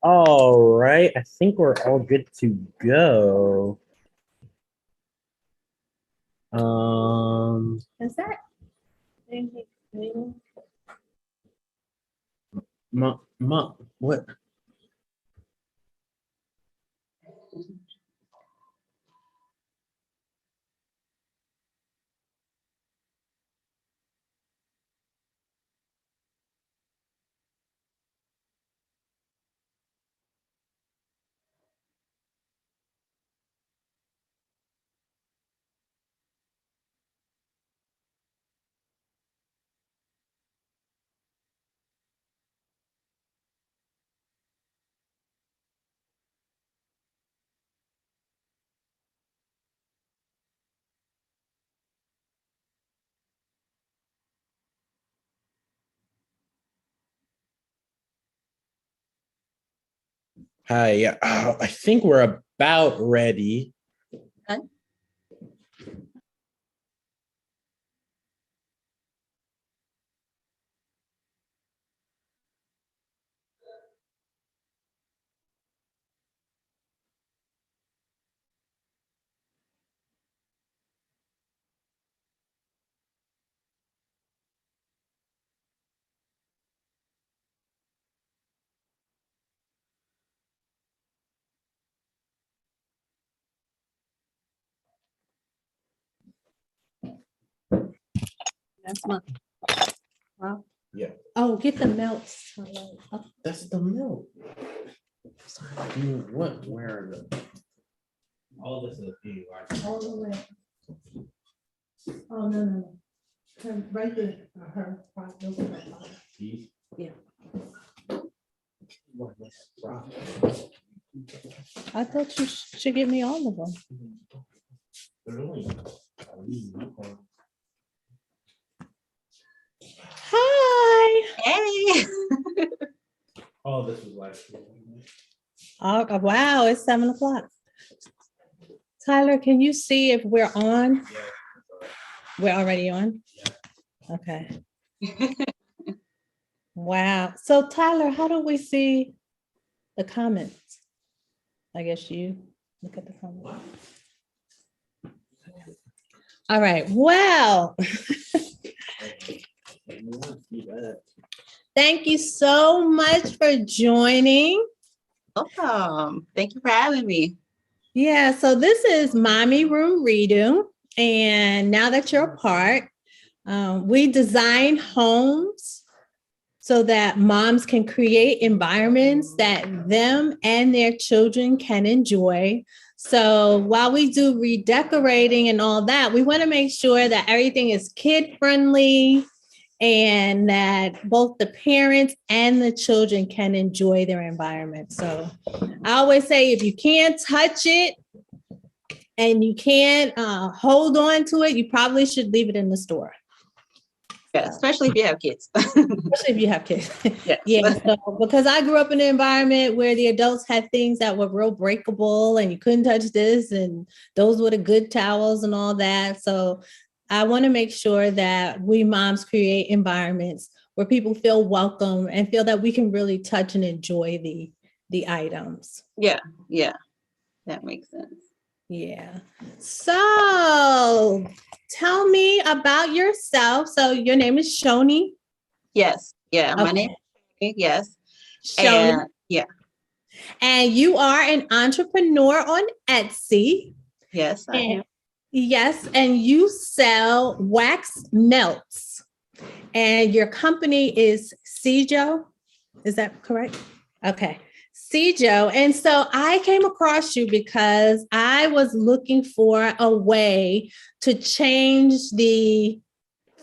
All right, I think we're all good to go. Is that what? Hi, yeah, I think we're about ready. Okay. That's my. Wow. Yeah. Oh, get the melts. That's the milk. What? Where are the? All this is a few. All the way. Oh, no. Right there. Her. Yeah. I thought you should give me all of them. Hi. Hey. Oh, this was last year. Oh, wow, it's 7:00. Tyler, can you see if we're on? Yeah. We're already on? Yeah. Okay. Wow. So Tyler, how do we see the comments? I guess you look at the comments. All right. Well, thank you so much for joining. Welcome. Thank you for having me. Yeah, so this is MommyRoomREDO. And now that you're a part, we design homes so that moms can create environments that them and their children can enjoy. So while we do redecorating and all that, we want to make sure that everything is kid friendly and that both the parents and the children can enjoy their environment. So I always say, if you can't touch it and you can't hold on to it, you probably should leave it in the store. Yeah, especially if you have kids. Especially if you have kids. Yes. Yeah. So, because I grew up in an environment where the adults had things that were real breakable and you couldn't touch this, and those were the good towels and all that. So I want to make sure that we moms create environments where people feel welcome and feel that we can really touch and enjoy the items. Yeah, that makes sense. Yeah. So tell me about yourself. So your name is Shoni. Yes, yeah, my Okay. name is yes. Shoni. And yeah. And you are an entrepreneur on Etsy. Yes, I am. Yes, and you sell wax melts. And your company is CeeJo. Is that correct? Okay. CeeJo. And so I came across you because I was looking for a way to change the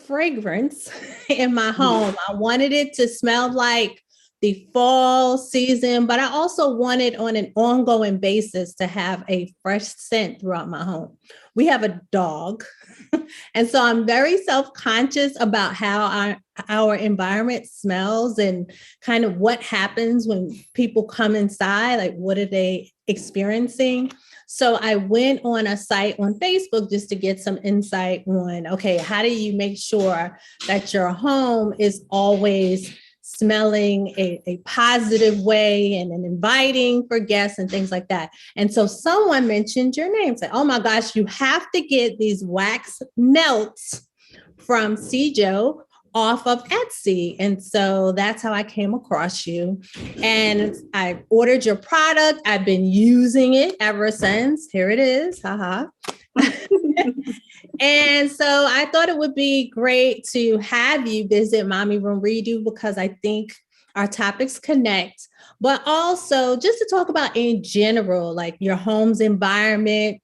fragrance in my home. I wanted it to smell like the fall season, but I also wanted on an ongoing basis to have a fresh scent throughout my home. We have a dog. And so I'm very self-conscious about how our environment smells and kind of what happens when people come inside, like what are they experiencing? So I went on a site on Facebook just to get some insight on, okay, how do you make sure that your home is always smelling a positive way and an inviting for guests and things like that. And so someone mentioned your name, said, oh my gosh, you have to get these wax melts from CeeJo off of Etsy. And so that's how I came across you. And I ordered your product. I've been using it ever since. Here it is. Haha. And so I thought it would be great to have you visit MommyRoomREDO because I think our topics connect, but also just to talk about in general, like your home's environment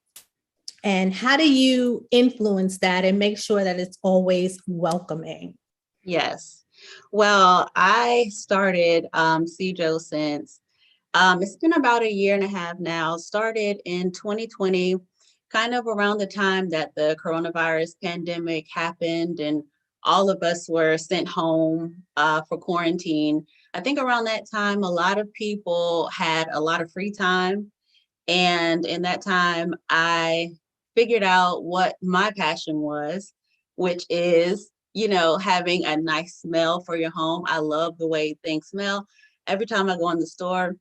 and how do you influence that and make sure that it's always welcoming? Yes. Well, I started CeeJo Scents. It's been about a year and a half now. Started in 2020, kind of around the time that the coronavirus pandemic happened and all of us were sent home for quarantine. I think around that time, a lot of people had a lot of free time. And in that time, I figured out what my passion was, which is, having a nice smell for your home. I love the way things smell. Every time I go in the store,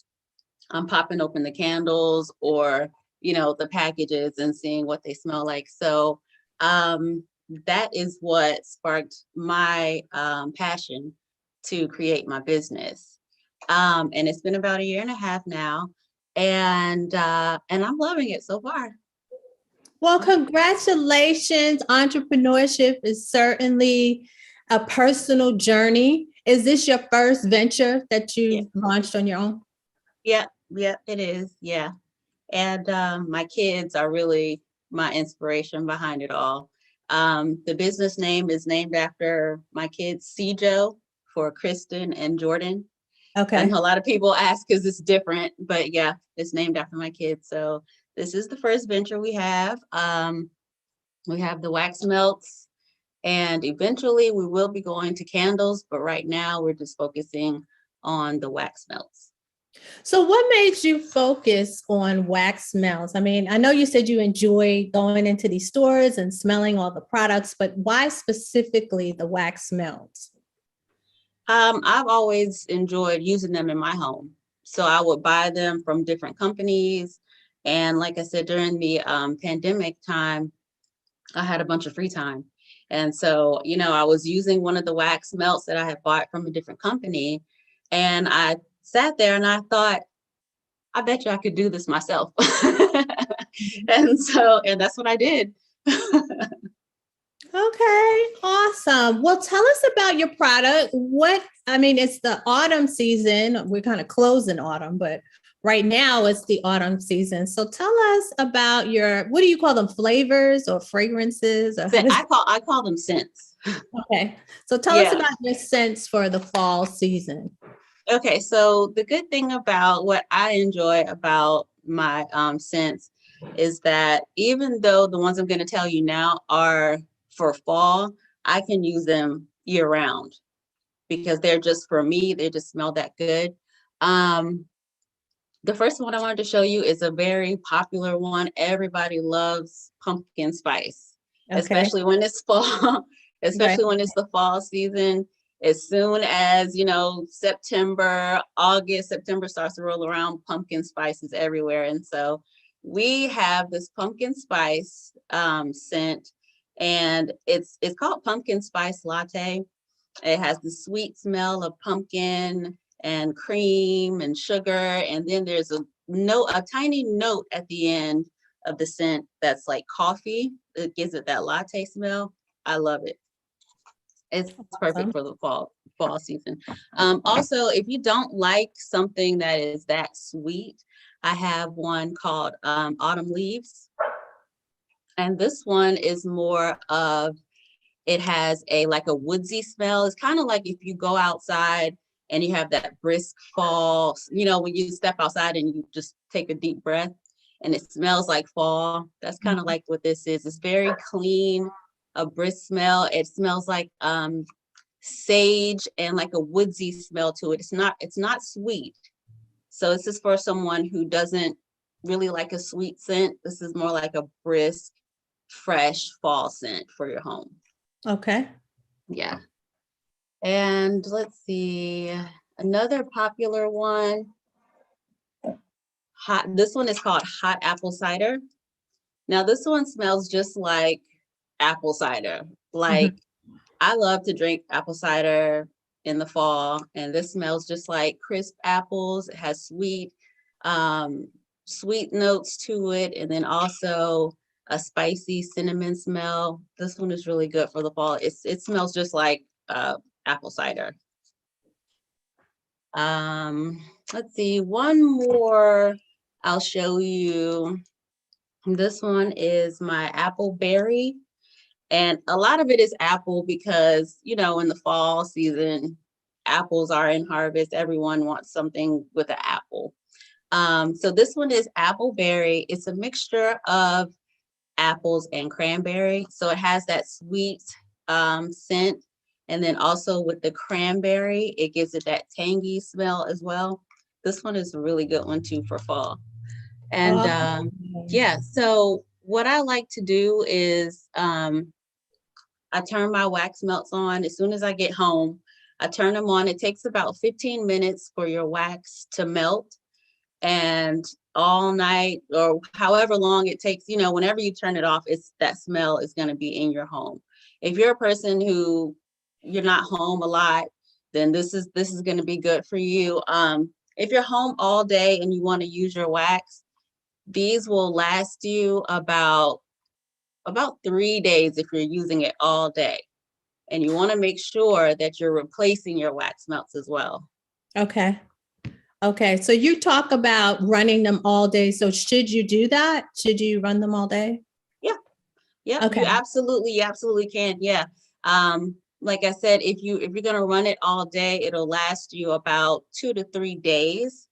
I'm popping open the candles or, the packages and seeing what they smell like. So that is what sparked my passion to create my business. And it's been about a year and a half now. And I'm loving it so far. Well, congratulations. Entrepreneurship is certainly a personal journey. Is this your first venture that you launched on your own? Yeah, it is. Yeah. And my kids are really my inspiration behind it all. The business name is named after my kids, CeeJo for Kristen and Jordan. Okay. And a lot of people ask, is this different? But yeah, it's named after my kids. So this is the first venture we have. We have the wax melts and eventually we will be going to candles, but right now we're just focusing on the wax melts. So what made you focus on wax melts? I mean, I know you said you enjoy going into these stores and smelling all the products, but why specifically the wax melts? I've always enjoyed using them in my home. So I would buy them from different companies. And like I said, during the pandemic time, I had a bunch of free time. And so, I was using one of the wax melts that I had bought from a different company. And I sat there and I thought, I bet you I could do this myself. And that's what I did. Okay, awesome. Well, tell us about your product. It's the autumn season. We're kind of closing autumn, but right now it's the autumn season. So tell us about what do you call them? Flavors or fragrances? Or I call them scents. Okay. So tell us about your scents for the fall season. Okay. So the good thing about what I enjoy about my scents is that even though the ones I'm going to tell you now are for fall, I can use them year round because they're just for me. They just smell that good. The first one I wanted to show you is a very popular one. Everybody loves pumpkin spice, especially when it's fall, especially when it's the fall season. As soon as, September starts to roll around, pumpkin spice is everywhere. And so we have this pumpkin spice scent. And it's called pumpkin spice latte. It has the sweet smell of pumpkin and cream and sugar. And then there's a tiny note at the end of the scent that's like coffee. It gives it that latte smell. I love it. It's perfect for the fall season. Also, if you don't like something that is that sweet, I have one called Autumn Leaves. And this one is more of, it has a woodsy smell. It's kind of like if you go outside and you have that brisk fall, when you step outside and you just take a deep breath and it smells like fall. That's kind of like what this is. It's very clean, a brisk smell. It smells like sage and like a woodsy smell to it. It's not sweet. So this is for someone who doesn't really like a sweet scent. This is more like a brisk, fresh fall scent for your home. Okay. Yeah. And let's see, another popular one, this one is called hot apple cider. Now this one smells just like apple cider. Like I love to drink apple cider in the fall, and this smells just like crisp apples. It has sweet notes to it, and then also a spicy cinnamon smell. This one is really good for the fall. It smells just like apple cider. Let's see, one more I'll show you. This one is my apple berry. And a lot of it is apple because, you know, in the fall season, apples are in harvest. Everyone wants something with an apple. So this one is apple berry. It's a mixture of apples and cranberry. So it has that sweet scent. And then also with the cranberry, it gives it that tangy smell as well. This one is a really good one too for fall. And yeah, so what I like to do is I turn my wax melts on as soon as I get home. I turn them on. It takes about 15 minutes for your wax to melt, and all night or however long it takes, you know, whenever you turn it off, that smell is going to be in your home. If you're a person who you're not home a lot, then this is going to be good for you. If you're home all day and you want to use your wax, these will last you about 3 days if you're using it all day. And you want to make sure that you're replacing your wax melts as well. Okay. Okay. So you talk about running them all day. So should you do that? Should you run them all day? Yeah. Yeah. Okay. You absolutely can. Yeah. Like I said, if you're going to run it all day, it'll last you about 2 to 3 days.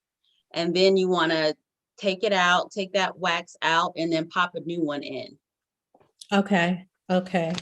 And then you want to take it out, take that wax out, and then pop a new one in. Okay. Okay.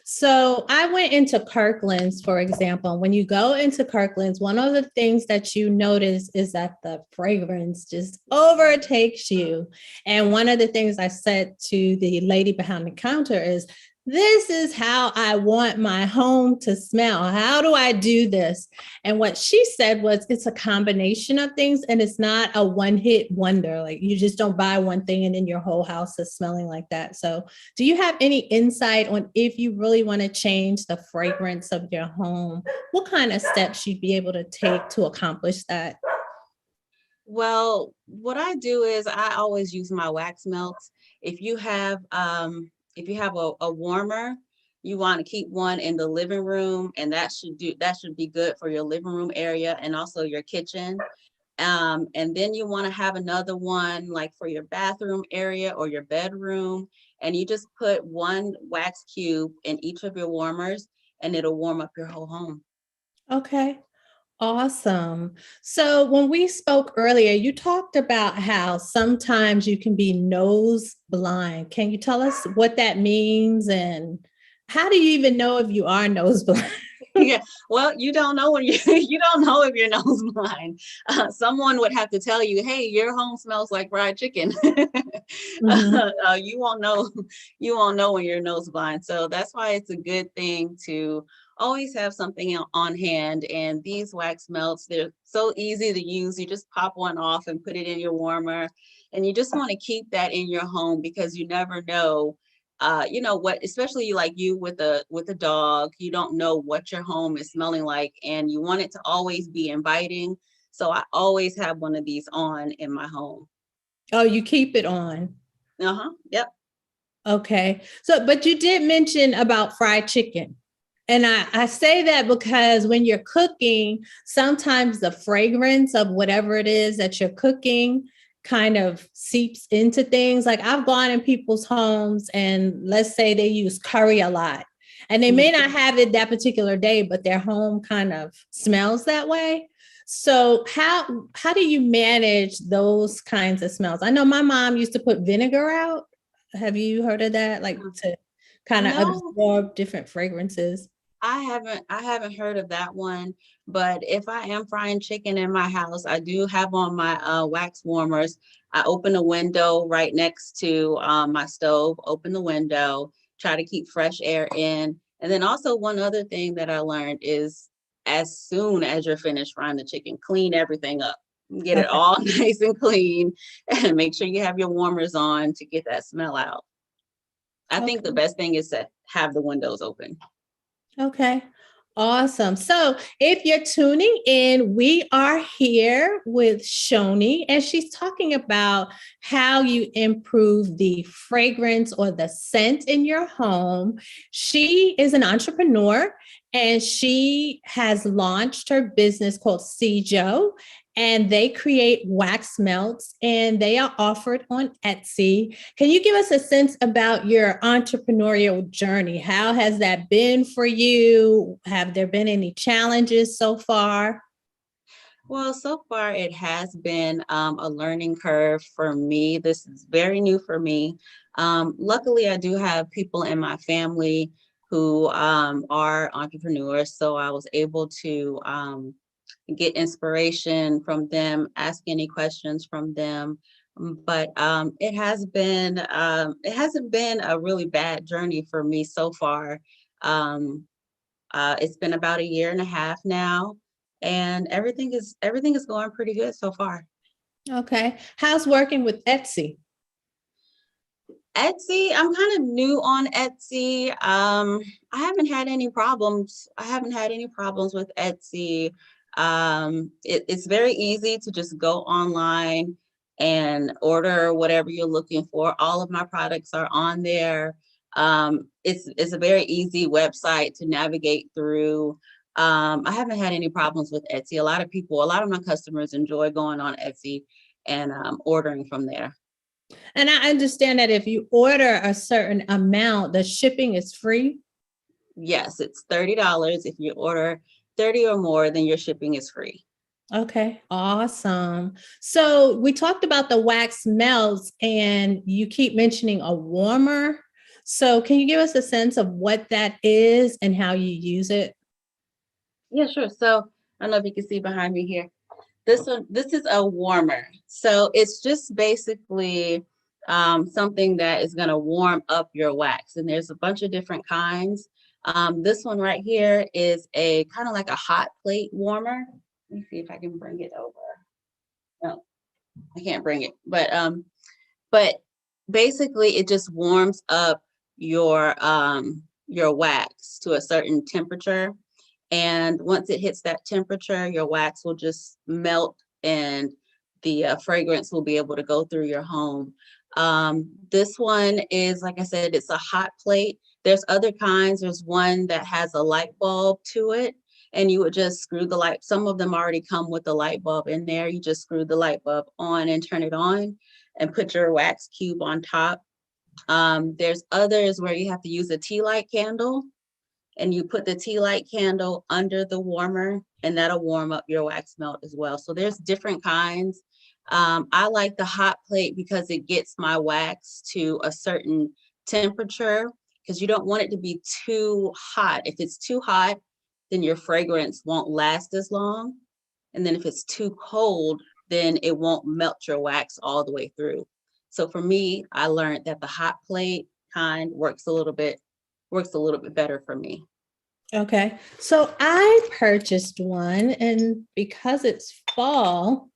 So I went into Kirkland's, for example. When you go into Kirkland's, one of the things that you notice is that the fragrance just overtakes you. And one of the things I said to the lady behind the counter is, this is how I want my home to smell. How do I do this? And what she said was, it's a combination of things and it's not a one-hit wonder. Like you just don't buy one thing and then your whole house is smelling like that. So do you have any insight on if you really want to change the fragrance of your home, what kind of steps you'd be able to take to accomplish that? Well, what I do is I always use my wax melts. If you have a warmer, you want to keep one in the living room, and that should be good for your living room area and also your kitchen. And then you want to have another one like for your bathroom area or your bedroom, and you just put one wax cube in each of your warmers, and it'll warm up your whole home. Okay. Awesome. So when we spoke earlier, you talked about how sometimes you can be nose blind. Can you tell us what that means and how do you even know if you are nose blind? Yeah, well, you don't know when you don't know if you're nose blind. Someone would have to tell you, "Hey, your home smells like fried chicken." You won't know. You won't know when you're nose blind. So that's why it's a good thing to always have something on hand. And these wax melts, they're so easy to use. You just pop one off and put it in your warmer, and you just want to keep that in your home because you never know. You know what, especially like you with a dog, you don't know what your home is smelling like, and you want it to always be inviting. So I always have one of these on in my home. Oh, you keep it on. Yep. Okay. So, but you did mention about fried chicken. And I say that because when you're cooking, sometimes the fragrance of whatever it is that you're cooking kind of seeps into things. Like I've gone in people's homes and let's say they use curry a lot and they may not have it that particular day, but their home kind of smells that way. So how do you manage those kinds of smells? I know my mom used to put vinegar out. Have you heard of that? Like to kind of absorb different fragrances. I haven't heard of that one, but if I am frying chicken in my house, I do have on my wax warmers. I open a window right next to my stove, open the window, try to keep fresh air in. And then also one other thing that I learned is as soon as you're finished frying the chicken. Clean everything up. Get it Okay. all nice and clean, and make sure you have your warmers on to get that smell out. I think the best thing is to have the windows open. Okay. Awesome. So if you're tuning in, we are here with Shoni, and she's talking about how you improve the fragrance or the scent in your home. She is an entrepreneur, and she has launched her business called CeeJo, and they create wax melts, and they are offered on Etsy. Can you give us a sense about your entrepreneurial journey? How has that been for you? Have there been any challenges so far? Well, so far it has been a learning curve for me. This is very new for me. Luckily, I do have people in my family who are entrepreneurs, so I was able to get inspiration from them, ask any questions from them. But it hasn't been a really bad journey for me so far. It's been about 1.5 years now, and everything is going pretty good so far. Okay. How's working with Etsy? Etsy, I'm kind of new on Etsy. I haven't had any problems. With Etsy. It's very easy to just go online and order whatever you're looking for. All of my products are on there. It's a very easy website to navigate through. I haven't had any problems with Etsy. A lot of my customers enjoy going on Etsy and ordering from there. And I understand that if you order a certain amount, the shipping is free. Yes, it's $30. If you order 30 or more, then your shipping is free. Okay, awesome. So we talked about the wax melts, and you keep mentioning a warmer. So can you give us a sense of what that is and how you use it? Yeah, sure. So I don't know if you can see behind me here. This is a warmer. So it's just basically something that is going to warm up your wax. And there's a bunch of different kinds. This one right here is a kind of like a hot plate warmer. Let me see if I can bring it over. No, I can't bring it. But basically it just warms up your wax to a certain temperature. And once it hits that temperature, your wax will just melt, and the fragrance will be able to go through your home. This one is, like I said, it's a hot plate. There's other kinds. There's one that has a light bulb to it, and you would just screw the light. Some of them already come with the light bulb in there. You just screw the light bulb on and turn it on and put your wax cube on top. There's others where you have to use a tea light candle, and you put the tea light candle under the warmer, and that'll warm up your wax melt as well. So there's different kinds. I like the hot plate because it gets my wax to a certain temperature, because you don't want it to be too hot. If it's too hot, then your fragrance won't last as long. And then if it's too cold, then it won't melt your wax all the way through. So for me, I learned that the hot plate kind works a little bit better for me. Okay. So I purchased one, and because it's fall,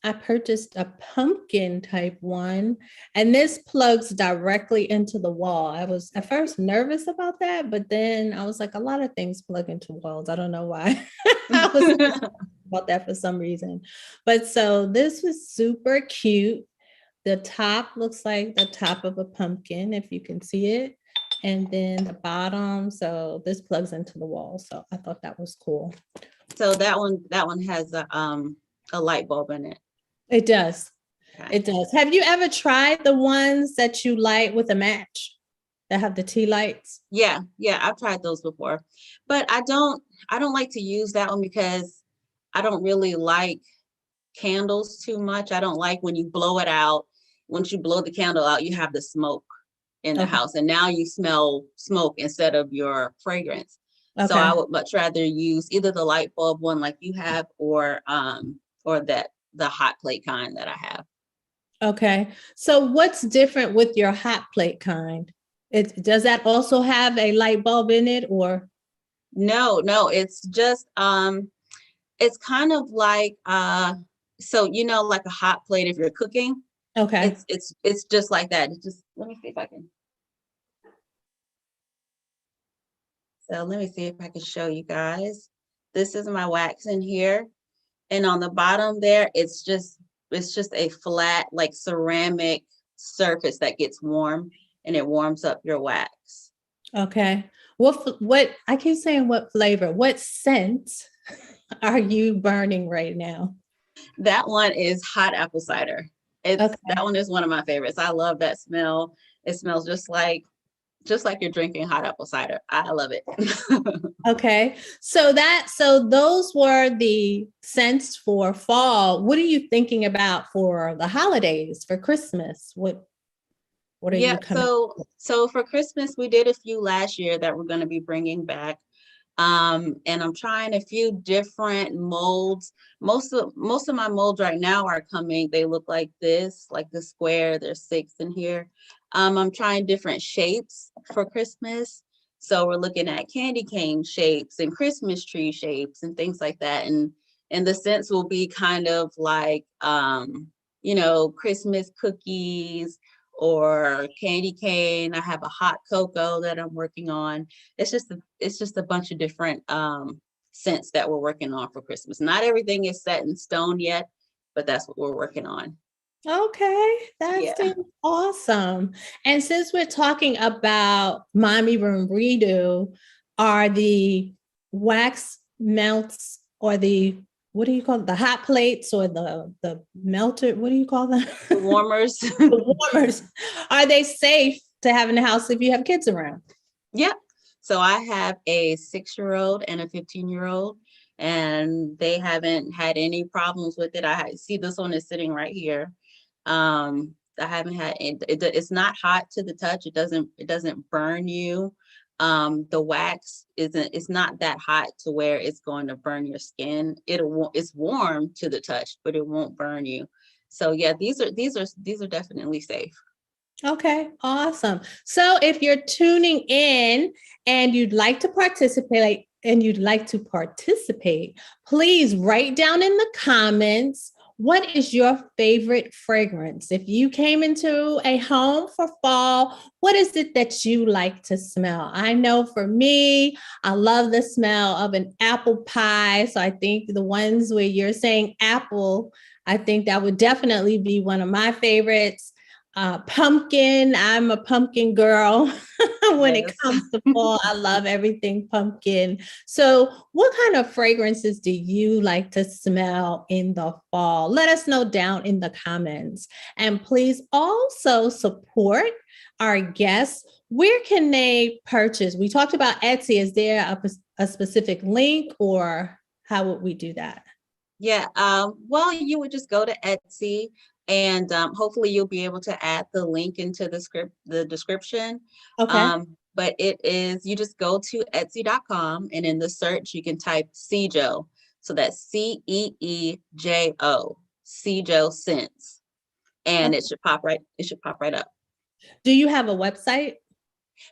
I purchased a pumpkin type one, and this plugs directly into the wall. I was at first nervous about that, but then I was like, a lot of things plug into walls. I don't know why. I was about that for some reason. But so this was super cute. The top looks like the top of a pumpkin, if you can see it. And then the bottom, so this plugs into the wall. So I thought that was cool. So that one has a light bulb in it. It does. Okay. It does. Have you ever tried the ones that you light with a match that have the tea lights? Yeah, I've tried those before, but I don't like to use that one because I don't really like candles too much. I don't like when you blow it out. Once you blow the candle out, you have the smoke in the house, and now you smell smoke instead of your fragrance. Okay. So I would much rather use either the light bulb one like you have, or the hot plate kind that I have. Okay. So what's different with your hot plate kind? Does that also have a light bulb in it, or? No, it's just it's kind of like so like a hot plate if you're cooking. Okay. It's just like that. It's just let me see if I can. So let me see if I can show you guys. This is my wax in here. And on the bottom there, it's just a flat like ceramic surface that gets warm and it warms up your wax. Okay. What I keep saying what flavor, what scent are you burning right now? That one is hot apple cider. Okay. That one is one of my favorites. I love that smell. It smells just like you're drinking hot apple cider. I love it. Okay. So those were the scents for fall. What are you thinking about for the holidays, for Christmas? What are you Yeah, coming? so for Christmas, we did a few last year that we're going to be bringing back. And I'm trying a few different molds. Most of my molds right now are coming. They look like this, like the square. There's 6 in here. I'm trying different shapes for Christmas. So we're looking at candy cane shapes and Christmas tree shapes and things like that. And the scents will be kind of like, Christmas cookies or candy cane. I have a hot cocoa that I'm working on. It's just a bunch of different scents that we're working on for Christmas. Not everything is set in stone yet, but that's what we're working on. Okay, Yeah. that's awesome. And since we're talking about Mommy Room Redo, are the wax melts or the what do you call it? The hot plates or the melted, what do you call them? The warmers. The warmers. Are they safe to have in the house if you have kids around? Yep. So I have a 6-year-old and a 15-year-old, and they haven't had any problems with it. I see this one is sitting right here. I haven't had it. It's not hot to the touch. It doesn't burn you. The wax it's not that hot to where it's going to burn your skin. It's warm to the touch, but it won't burn you. So yeah, these are definitely safe. Okay, awesome. So if you're tuning in and you'd like to participate, please write down in the comments, what is your favorite fragrance? If you came into a home for fall, what is it that you like to smell? I know for me, I love the smell of an apple pie. So I think the ones where you're saying apple, I think that would definitely be one of my favorites. Pumpkin, I'm a pumpkin girl. When it comes to fall, I love everything pumpkin. So what kind of fragrances do you like to smell in the fall? Let us know down in the comments. And please also support our guests. Where can they purchase? We talked about Etsy. Is there a specific link, or how would we do that? Yeah, well, you would just go to Etsy, and hopefully you'll be able to add the link into the description. Okay. But you just go to Etsy.com, and in the search you can type CeeJo. So that's CeeJo, CeeJo Scents, and Okay. it should pop right up. Do you have a website?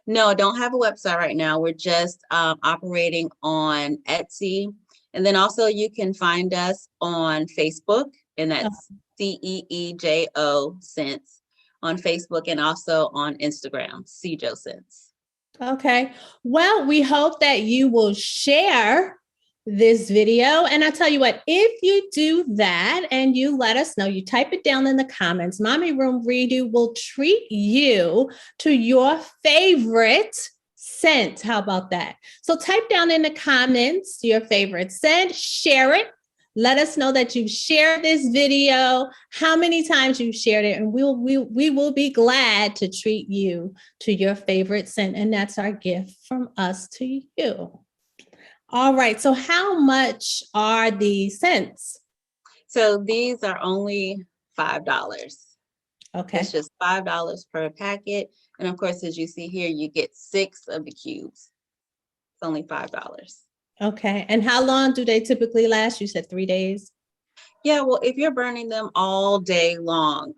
No, I don't have a website right now. We're just operating on Etsy. And then also you can find us on Facebook, and that's CeeJo Scents on Facebook, and also on Instagram, CeeJo Scents. Okay. Well, we hope that you will share this video. And I tell you what, if you do that and you let us know, you type it down in the comments, Mommy Room Redo will treat you to your favorite scent. How about that? So type down in the comments your favorite scent, share it. Let us know that you've shared this video, how many times you've shared it, and we will be glad to treat you to your favorite scent. And that's our gift from us to you. All right. So how much are the scents? So these are only $5. Okay. It's just $5 per packet. And of course, as you see here, you get 6 of the cubes. It's only $5. Okay. And how long do they typically last? You said 3 days. Yeah, well, if you're burning them all day long,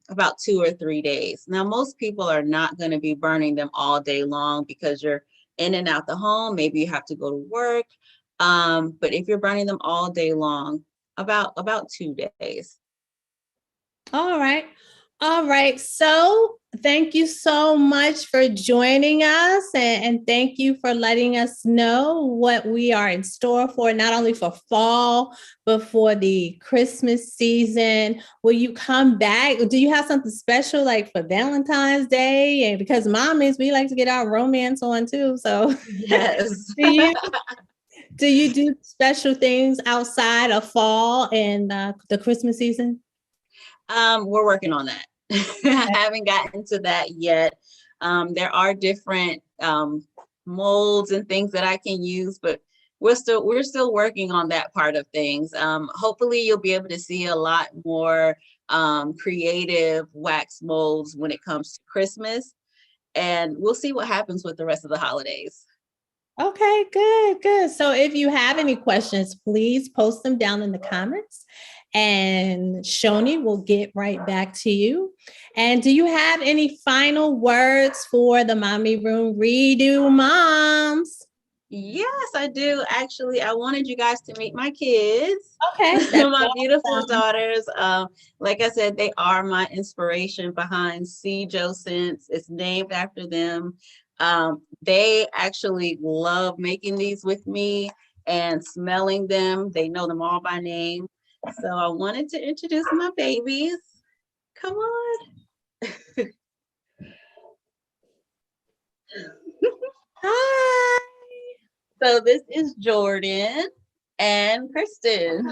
about 2 or 3 days. Now, most people are not going to be burning them all day long because you're in and out the home. Maybe you have to go to work. But if you're burning them all day long, about 2 days. All right. All right. So thank you so much for joining us, and thank you for letting us know what we are in store for, not only for fall, but for the Christmas season. Will you come back? Do you have something special like for Valentine's Day? And because mommies, we like to get our romance on too. So Yes. do you do special things outside of fall and the Christmas season? We're working on that. I haven't gotten to that yet. There are different molds and things that I can use, but we're still working on that part of things. Hopefully you'll be able to see a lot more creative wax molds when it comes to Christmas, and we'll see what happens with the rest of the holidays. Okay, good, good. So if you have any questions, please post them down in the comments and Shoni will get right back to you. And do you have any final words for the Mommy Room Redo moms? Yes, I do. Actually, I wanted you guys to meet my kids. Okay. My beautiful daughters. Like I said, they are my inspiration behind CeeJo Scents. It's named after them. They actually love making these with me and smelling them. They know them all by name. So I wanted to introduce my babies. Come on. Hi. So this is Jordan and Kristen.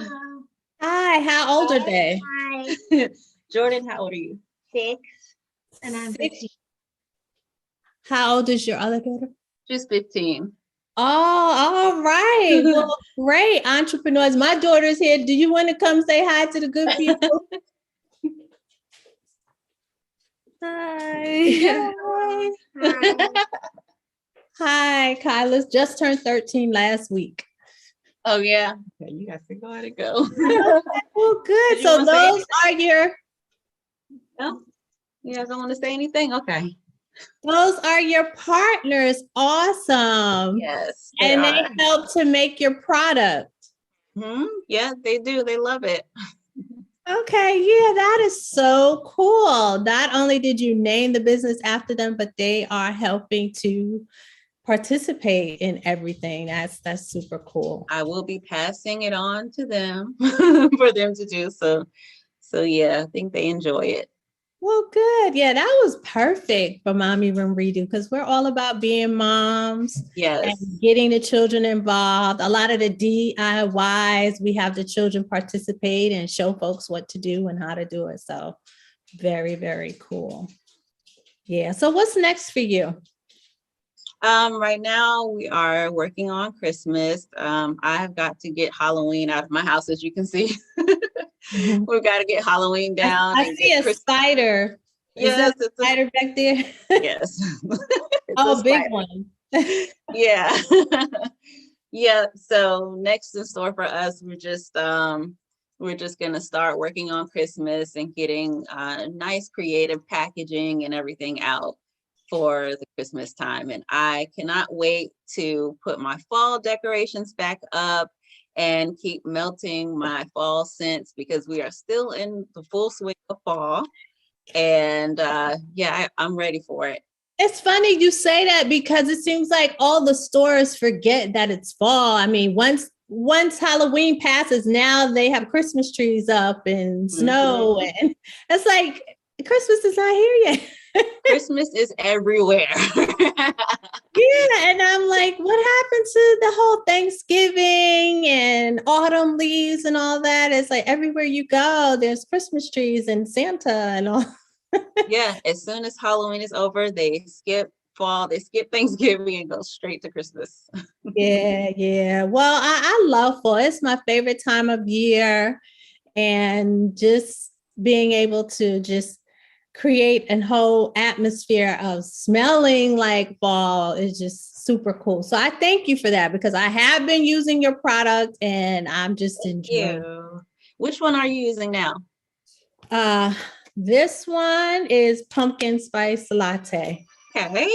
Hi, how old are they? Hi. Jordan, how old are you? 6. And I'm 6. 15. How old is your other daughter? She's 15. Oh, all right. Well, great entrepreneurs. My daughter's here. Do you want to come say hi to the good people? Hi. Hi. Hi, Kyla's just turned 13 last week. Oh, yeah. Okay, you guys can go ahead and go. Oh, good. Did you So wanna say those are your No? You guys don't want to say anything? Okay. partners. Awesome. Yes. And are. they help to make your product. Yeah, they do. They love it. Okay, yeah, that is so cool. Not only did you name the business after them, but they are helping to participate in everything. That's super cool. I will be passing it on to them for them to do. So yeah, I think they enjoy it. Well, good. Yeah, that was perfect for Mommy Room Redo because we're all about being moms Yes. and getting the children involved. A lot of the DIYs, we have the children participate and show folks what to do and how to do it. So very, very cool. Yeah. So what's next for you? Right now we are working on Christmas. I've got to get Halloween out of my house, as you can see. We've got to get Halloween down. I see a spider. Yes, it's a spider back there. Yes. Oh, big one. Yeah. Yeah. So next in store for us, we're just gonna start working on Christmas and getting nice creative packaging and everything out for the Christmas time. And I cannot wait to put my fall decorations back up and keep melting my fall scents because we are still in the full swing of fall. And yeah, I'm ready for it. It's funny you say that because it seems like all the stores forget that it's fall. I mean, once Halloween passes, now they have Christmas trees up and snow, and it's like Christmas is not here yet. Christmas is everywhere. Yeah, and I'm like, what happened to the whole Thanksgiving and autumn leaves and all that? It's like everywhere you go, there's Christmas trees and Santa and all. Yeah, as soon as Halloween is over, they skip fall, they skip Thanksgiving and go straight to Christmas. Yeah, yeah. Well, I love fall. It's my favorite time of year. And just being able to just create a whole atmosphere of smelling like fall is just super cool. So I thank you for that because I have been using your product and I'm just enjoying it. Which one are you using now? This one is pumpkin spice latte. Okay,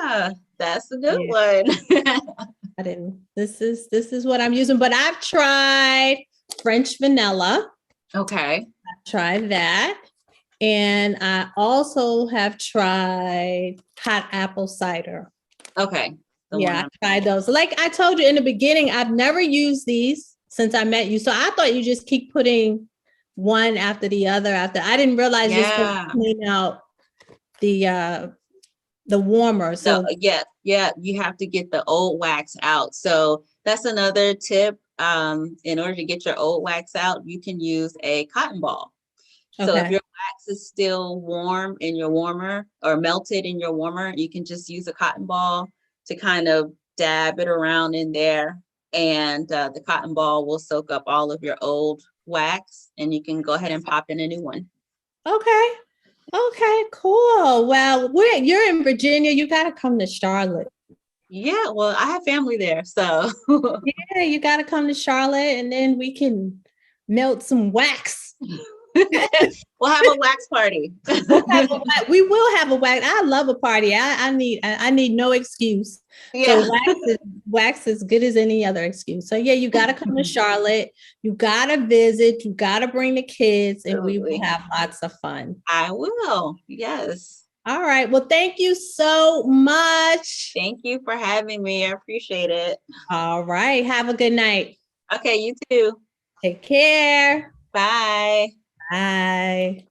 yeah. That's a good Yeah. one. I didn't. This is what I'm using, but I've tried French vanilla. Okay. Try that. And I also have tried hot apple cider. Okay. The Yeah, one I tried those. Like I told you in the beginning, I've never used these since I met you. So I thought you just keep putting one after the other after. I didn't realize this would Yeah. clean out the warmer. So Yeah, you have to get the old wax out. So that's another tip. In order to get your old wax out, you can use a cotton ball. So if okay. your wax is still warm in your warmer or melted in your warmer, you can just use a cotton ball to kind of dab it around in there. And the cotton ball will soak up all of your old wax and you can go ahead and pop in a new one. Okay. Okay, cool. Well, you're in Virginia. You got to come to Charlotte. Yeah, well, I have family there, so Yeah, you got to come to Charlotte and then we can melt some wax. we'll have a wax party. We will have a wax. I love a party. I need no excuse. Yeah. So wax is good as any other excuse. So yeah, you got to come to Charlotte. You got to visit. You got to bring the kids, and we will Absolutely. have lots of fun. I will. Yes. All right. Well, thank you so much. Thank you for having me. I appreciate it. All right. Have a good night. Okay, you too. Take care. Bye. Bye.